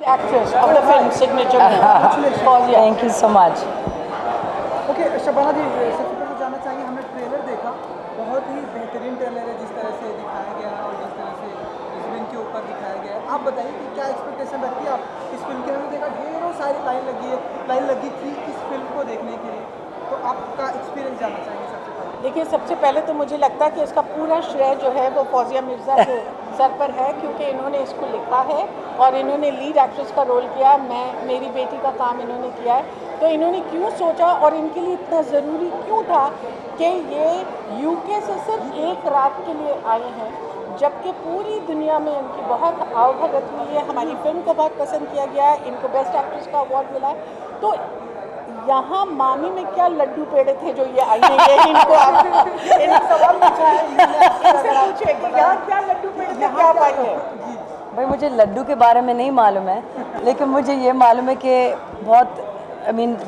actress of the film Signature Move. Thank you so much. Okay Shabana ji, सबसे पहले जानना चाहिए, हमने ट्रेलर देखा, बहुत ही बेहतरीन ट्रेलर है, जिस तरह से दिखाया गया है और जिस तरह से इस फिल्म के ऊपर दिखाया गया है। आप बताइए कि क्या एक्सपेक्टेशन रखती है आप इस फिल्म के? हमने देखा ढेरों सारी लाइन लगी थी इस फिल्म को देखने के लिए, तो आपका एक्सपीरियंस जानना चाहेंगे सबसे पहले। देखिए, सबसे पहले तो मुझे लगता है कि इसका पूरा श्रेय जो है वो फौजिया मिर्ज़ा के सर पर है, क्योंकि इन्होंने इसको लिखा है और इन्होंने लीड एक्ट्रेस का रोल किया। मेरी बेटी का काम इन्होंने किया है, तो इन्होंने क्यों सोचा और इनके लिए इतना ज़रूरी क्यों था कि ये यूके से सिर्फ एक रात के लिए आए हैं, जबकि पूरी दुनिया में इनकी बहुत आवभगत हुई है। हमारी फिल्म को बहुत पसंद किया गया है, इनको बेस्ट एक्ट्रेस का अवार्ड मिला है। तो यहाँ मामी में क्या लड्डू पेड़े थे जो ये आई है, ये इनको एक सवाल पूछा है, इनसे पूछे कि यहाँ क्या लड्डू पेड़े थे, क्या पाई है। भाई मुझे लड्डू के बारे में नहीं मालूम है, लेकिन मुझे ये मालूम है कि बहुत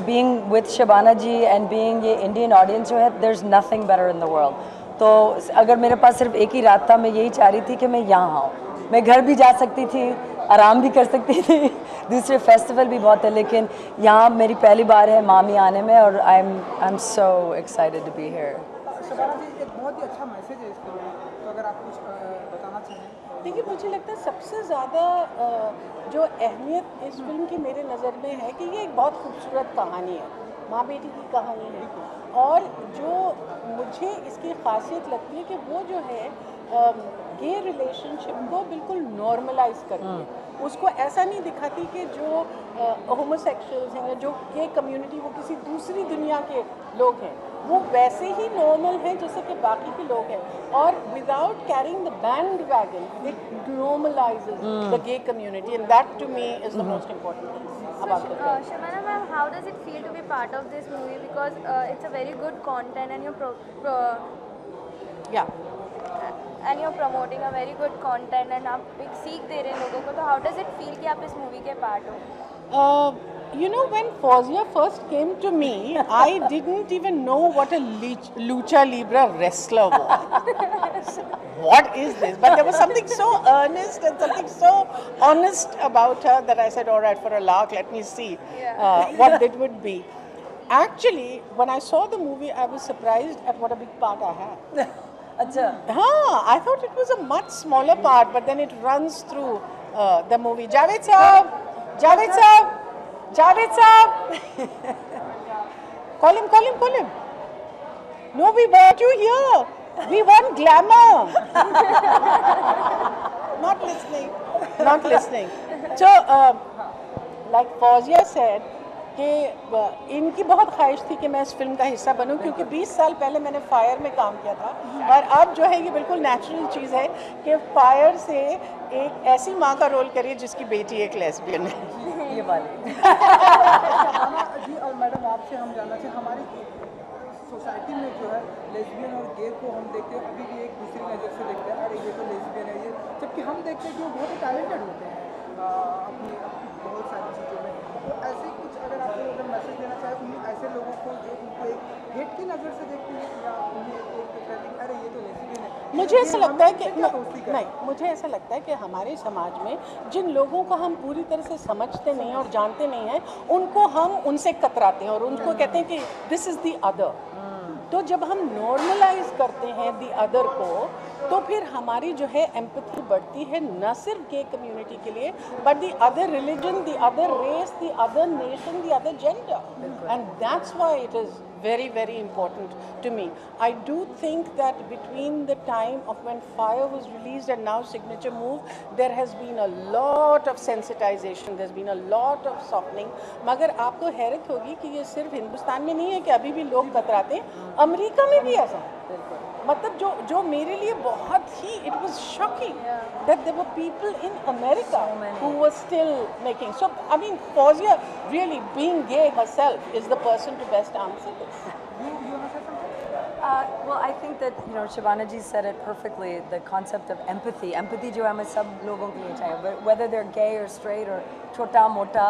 being with Shabana ji and being ये इंडियन ऑडियंस जो है, there is nothing better in the world. तो अगर मेरे पास सिर्फ एक ही रात था, मैं यही चाह रही थी कि मैं यहाँ आऊँ। मैं घर भी जा सकती थी, आराम भी कर सकती थी, दूसरे फेस्टिवल भी बहुत है, लेकिन यहाँ मेरी पहली बार है मामी आने में, और I am so excited to be here. Shabana ji, एक बहुत ही अच्छा मैसेज है इस फिल्म में, तो अगर आप कुछ बताना चाहें। देखिए, मुझे लगता है सबसे ज़्यादा जो अहमियत इस फिल्म की मेरे नज़र में है कि ये एक बहुत खूबसूरत कहानी है, माँ बेटी की कहानी है। और जो मुझे इसकी खासियत लगती है कि वो जो है गे रिलेशनशिप को बिल्कुल नॉर्मलाइज करती है। उसको ऐसा नहीं दिखाती कि जो होमोसेक्सुअल्स हैं या जो गे कम्युनिटी वो किसी दूसरी दुनिया के लोग हैं, वो वैसे ही नॉर्मल हैं जैसे कि बाकी के लोग हैं। और without carrying the bandwagon, it normalises the gay community, and that to me is the most important thing about the film. Shabana ma'am, how does it feel to be part of this movie? Because it's a very good content and you're promoting a very good content and आप एक सीख दे रहे हैं लोगों को, तो how does it feel कि आप इस movie के part हो? You know, when Fawzia first came to me, I didn't even know what a lucha libre wrestler was. What is this? But there was something so earnest and something so honest about her that I said, all right, for a lark, let me see what it would be. Actually, when I saw the movie, I was surprised at what a big part I had. अच्छा, I thought it was a much smaller part, but then it runs through the movie. Javed Saab! Javed Saab! Javed Saab! Call him. No, we want you here. We want glamour. Not listening. So, like Fawzia said, कि इनकी बहुत ख्वाहिश थी कि मैं इस film का हिस्सा बनूं, क्योंकि 20 साल पहले मैंने फायर में काम किया था, और अब जो है ये बिल्कुल नेचुरल चीज़ है कि फायर से एक ऐसी माँ का रोल करिए जिसकी बेटी एक लेस्बियन है। ये वाली शबाना जी और मैडम, आपसे हम जानना चाहिए, हमारी सोसाइटी में जो है लेस्बियन और गे को हम देखते हैं अभी भी एक दूसरी नज़र से देखते हैं, अरे ये तो लेस्बियन है ये, जबकि हम देखते हैं कि वो बहुत ही टैलेंटेड होते हैं अपनी बहुत सारी चीज़ों में। तो ऐसे कुछ अगर आप अगर मैसेज देना चाहें उन्हीं ऐसे लोगों को जो उनको एक हेट की नज़र से देखते हैं, या उन्हें एक कहते हैं अरे ये तो लेस्बियन है। मुझे ऐसा लगता है कि नहीं, मुझे ऐसा लगता है कि हमारे समाज में जिन लोगों को हम पूरी तरह से समझते नहीं हैं और जानते नहीं हैं, उनको हम उनसे कतराते हैं और उनको कहते हैं कि दिस इज़ द अदर। तो जब हम नॉर्मलाइज करते हैं दी अदर को, तो फिर हमारी जो है एम्पैथी बढ़ती है, न सिर्फ गे कम्युनिटी के लिए, but the other religion, the other race, the other nation, the other gender, and that's why it is very, very important to me. I do think that between the time of when Fire was released and now Signature Move, there has been a lot of sensitization, there's been a lot of softening. मगर आपको हैरत होगी कि ये सिर्फ हिंदुस्तान में नहीं है कि अभी भी लोग कतराते हैं, अमेरिका में भी ऐसा है। मतलब जो मेरे लिए बहुत ही it was shocking that there were people in America who were still making. So I mean, Fawzia really being gay herself is the person to best answer this. Well, I think that Shabana ji said it perfectly. The concept of empathy जो हमें सब लोगों के लिए चाहिए, whether they're gay or straight or छोटा मोटा,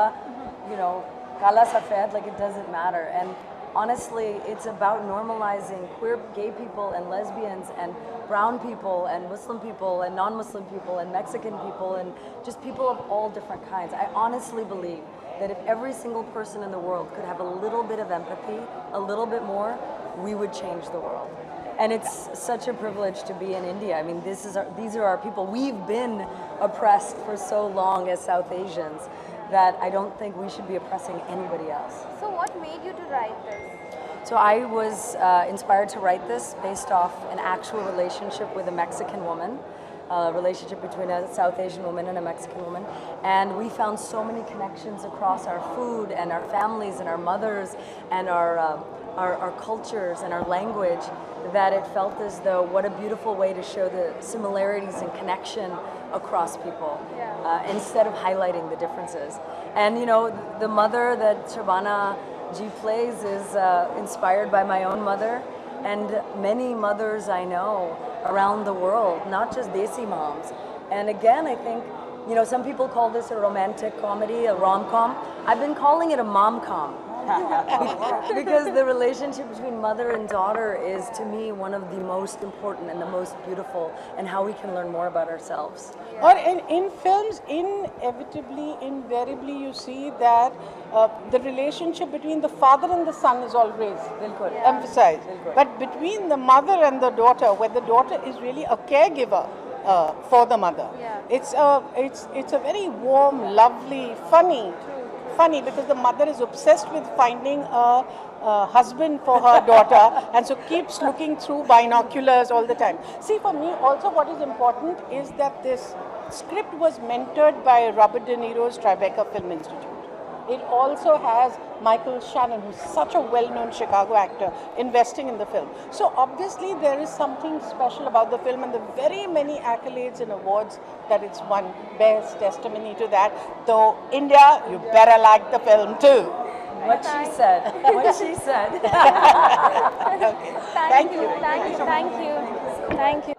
काला सफेद, like it doesn't matter. And honestly, it's about normalizing queer gay people and lesbians and brown people and Muslim people and non-Muslim people and Mexican people and just people of all different kinds. I honestly believe that if every single person in the world could have a little bit of empathy, a little bit more, we would change the world. And it's such a privilege to be in India. I mean, these are our people. We've been oppressed for so long as South Asians that I don't think we should be oppressing anybody else. So what made you to write this? So I was inspired to write this based off an actual relationship with a Mexican woman, a relationship between a South Asian woman and a Mexican woman. And we found so many connections across our food and our families and our mothers and our cultures and our language that it felt as though what a beautiful way to show the similarities and connection across people instead of highlighting the differences. And you know, the mother that Shabana Ji plays is inspired by my own mother and many mothers I know around the world, not just Desi moms. And again, I think, you know, some people call this a romantic comedy, a rom-com. I've been calling it a mom-com. Because the relationship between mother and daughter is, to me, one of the most important and the most beautiful, and how we can learn more about ourselves. Or in films, inevitably, invariably, you see that the relationship between the father and the son is always emphasized. But between the mother and the daughter, where the daughter is really a caregiver for the mother, it's a very warm, lovely, funny because the mother is obsessed with finding a husband for her daughter and so keeps looking through binoculars all the time. See, for me also what is important is that this script was mentored by Robert De Niro's Tribeca Film Institute. It also has Michael Shannon, who's such a well-known Chicago actor, investing in the film. So obviously there is something special about the film, and the very many accolades and awards that it's won bears testimony to that. Though India, you better like the film too. What she said. What she said. Okay. Thank you. Thank you. Thank you. Thank you.